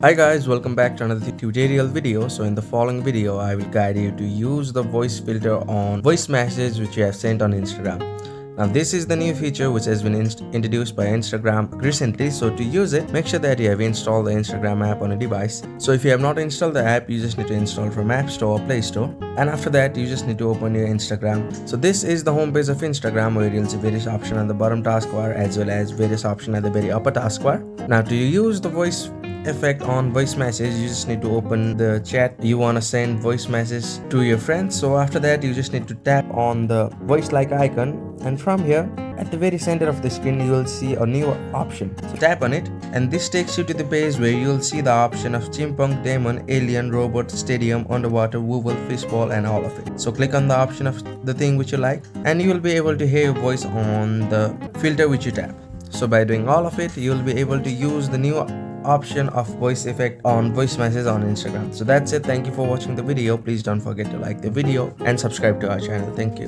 Hi guys, welcome back to another tutorial video. So in the following video, I will guide you to use the voice filter on voice message which you have sent on Instagram. Now this is the new feature which has been introduced by Instagram recently. So to use it, make sure that you have installed the Instagram app on a device. So if you have not installed the app, you just need to install from App Store or Play Store. And after that, you just need to open your Instagram. So this is the home page of Instagram where you'll see various options on the bottom taskbar as well as various options at the very upper taskbar. Now to use the voice effect on voice message, you just need to open the chat you want to send voice message to your friends. So after that, you just need to tap on the voice like icon, and from here at the very center of the screen you will see a new option. So tap on it and this takes you to the page where you will see the option of chipmunk, demon, alien, robot, stadium, underwater, wooble, fishball and all of it. So click on the option of the thing which you like and you will be able to hear your voice on the filter which you tap. So by doing all of it, you will be able to use the new option of voice effect on voice message on Instagram. So that's it. Thank you for watching the video. Please don't forget to like the video and subscribe to our channel. Thank you.